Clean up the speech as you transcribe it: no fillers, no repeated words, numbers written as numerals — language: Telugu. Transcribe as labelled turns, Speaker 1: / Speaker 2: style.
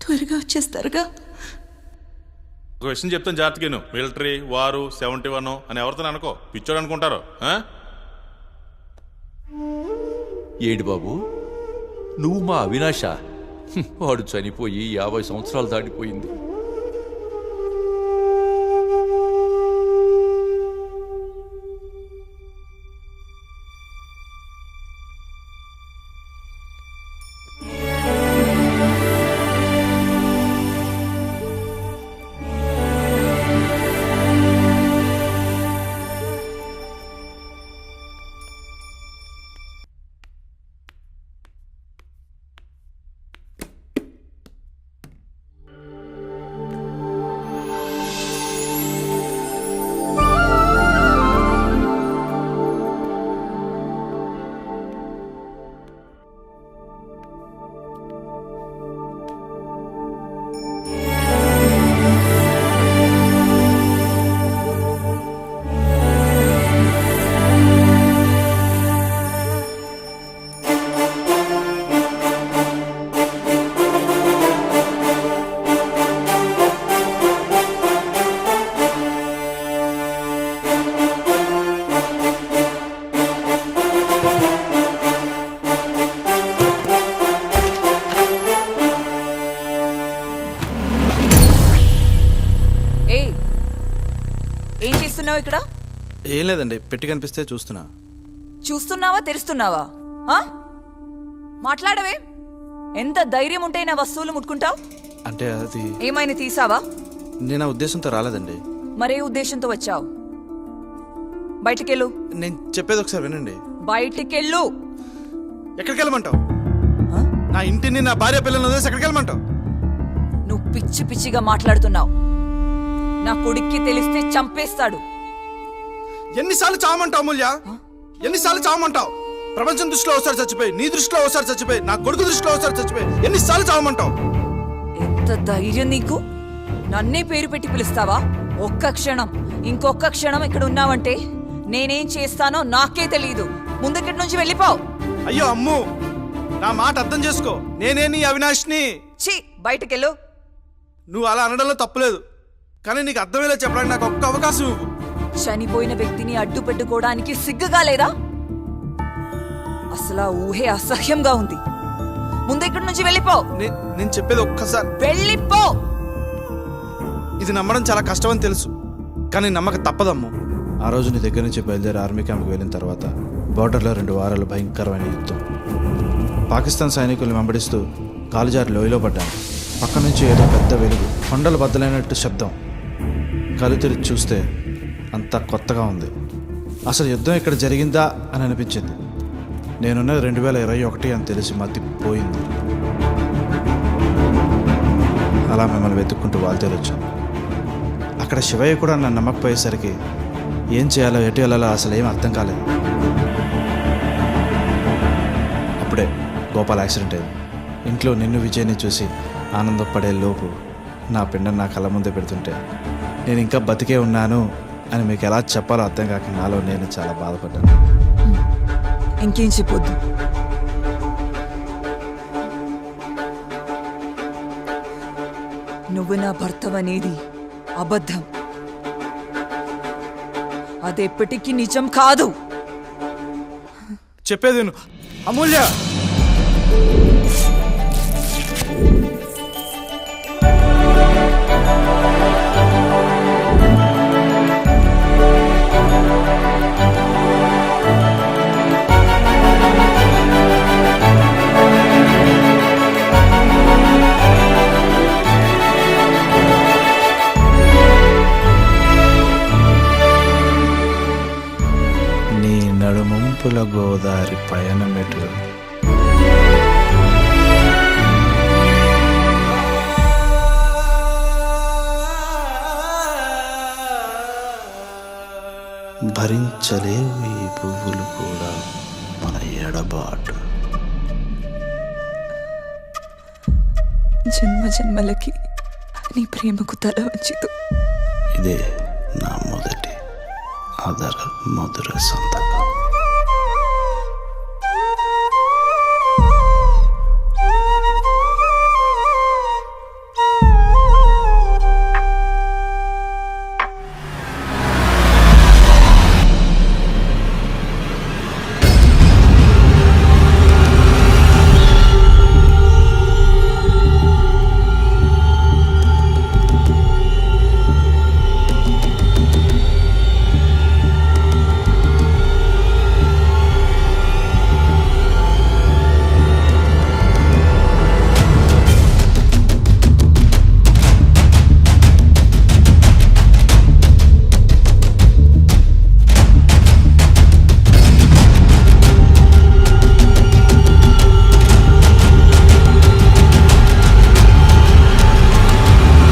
Speaker 1: త్వరగా వచ్చేస్తారుగా.
Speaker 2: ఒక విషయం చెప్తాను జాగ్రత్తగా, మిలిటరీ వారు 71 అని ఎవరితో అనుకో, పిచ్చోడు అనుకుంటారు.
Speaker 3: ఏడు బాబు, నువ్వు మా అవినాశ? వాడు చనిపోయి 50 సంవత్సరాలు దాటిపోయింది.
Speaker 4: ఏం చేస్తున్నావు ఇక్కడ?
Speaker 5: ఏం లేదండి, పెట్టి కనిపిస్తే చూస్తున్నా.
Speaker 4: చూస్తున్నావా తెరుస్తున్నావా? మాట్లాడవే. ఎంత ధైర్యం ఉంటే నా వస్తువులు ముట్టుకుంటావు?
Speaker 5: అంటే అది
Speaker 4: ఏమైనా తీసావా?
Speaker 5: నేను ఆ ఉద్దేశంతో రాలేదండి.
Speaker 4: మరే ఉద్దేశంతో వచ్చావు? బయటికెళ్ళు.
Speaker 5: నేను చెప్పేది ఒకసారి వినండి.
Speaker 4: బయటికెళ్ళు.
Speaker 5: ఎక్కడికి వెళ్ళమంటావు? నా ఇంటిని, నా భార్య పిల్లలను వదిలేసి ఎక్కడికి వెళ్ళమంటావు?
Speaker 4: నువ్వు పిచ్చి పిచ్చిగా మాట్లాడుతున్నావు. నా కొడుక్కి తెలిస్తే చంపేస్తాడు.
Speaker 5: ఎన్నిసార్లు చావమంటావు అమూల్య? ఎన్నిసార్లు చావమంటావు? ప్రపంచం దృష్టిలో ఒకసారి చచ్చిపోయి, నీ దృష్టిలో ఒకసారి చచ్చిపోయి, నా కొడుకు దృష్టిలో ఒకసారి చచ్చిపోయి, ఎన్నిసార్లు చావమంటావు?
Speaker 4: ఎంత ధైర్యం నీకు? నన్నే పేరు పెట్టి పిలుస్తావా? ఒక్క క్షణం, ఇంకొక క్షణం ఇక్కడ ఉన్నావంటే నేనేం చేస్తానో నాకే తెలియదు. ముందుక్కడి నుంచి వెళ్ళిపోవు.
Speaker 5: అయ్యో అమ్ము, నా మాట అర్థం చేసుకో. నేనే నీ అవినాష్ని.
Speaker 4: ఛీ, బయటకెళ్ళు.
Speaker 5: నువ్వు అలా అనడంలో తప్పులేదు, కానీ నీకు అర్థమయ్యేలా చెప్పడానికి నాకు ఒక్క అవకాశం ఇవ్వు.
Speaker 4: చనిపోయిన వ్యక్తిని అడ్డు పెట్టుకోవడానికి సిగ్గుగా లేదా? అసలు ఆ ఊహే అసహ్యంగా ఉంది. ముందు ఇక్కడి నుంచి వెళ్ళిపో.
Speaker 5: నేను చెప్పేది ఒక్కసారి
Speaker 4: వెళ్ళిపో.
Speaker 5: ఇది నమ్మడం చాలా కష్టం అని తెలుసు, కానీ నమ్మక తప్పదమ్ము. ఆ రోజు నీ దగ్గర నుంచి బయలుదేరి ఆర్మీ క్యాంప్కి వెళ్ళిన తర్వాత బార్డర్లో 2 వారాలు భయంకరమైన యుద్ధం. పాకిస్తాన్ సైనికుల్ని వెంబడిస్తూ కాలుజారి లోయలో పడ్డాను. పక్క నుంచి ఏదో పెద్ద వెలుగు, కొండలు బద్దలైనట్టు శబ్దం. కళ్ళు తెరిచి చూస్తే అంతా కొత్తగా ఉంది. అసలు యుద్ధం ఇక్కడ జరిగిందా అని అనిపించింది. నేనున్నది 2021 అని తెలిసి మతిపోయింది. అలా మిమ్మల్ని వెతుక్కుంటూ వాల్తేరొచ్చాను. అక్కడ శివయ్య కూడా నన్ను నమ్మకపోయేసరికి ఏం చేయాలో, ఎటు వెళ్ళాలో అసలు ఏం అర్థం కాలేదు. అప్పుడే గోపాల్ యాక్సిడెంట్ అయింది. ఇంట్లో నిన్ను విజయ్ని చూసి ఆనందపడే లోపు నా పిండం నా కళ్ళ ముందే పెడుతుంటే నేను ఇంకా బతికే ఉన్నాను అని మీకు ఎలా చెప్పాలో అర్థం కాక నాలో నేను చాలా బాధపడ్డాను.
Speaker 4: ఇంకేం చెప్పొద్దు. నువ్వు నా భర్తవనేది అబద్ధం. అదెప్పటికీ నిజం కాదు.
Speaker 5: చెప్పేది విను అమూల్య. నడుమంపుల గోదారి పయనమెటు భరించలేవు ఈ పువ్వులు కూడా మన ఎడబాటు.
Speaker 1: జన్మ జన్మలకి నీ ప్రేమకు తల వంచితూ
Speaker 5: ఇదే నా మొదటి మధుర సంత.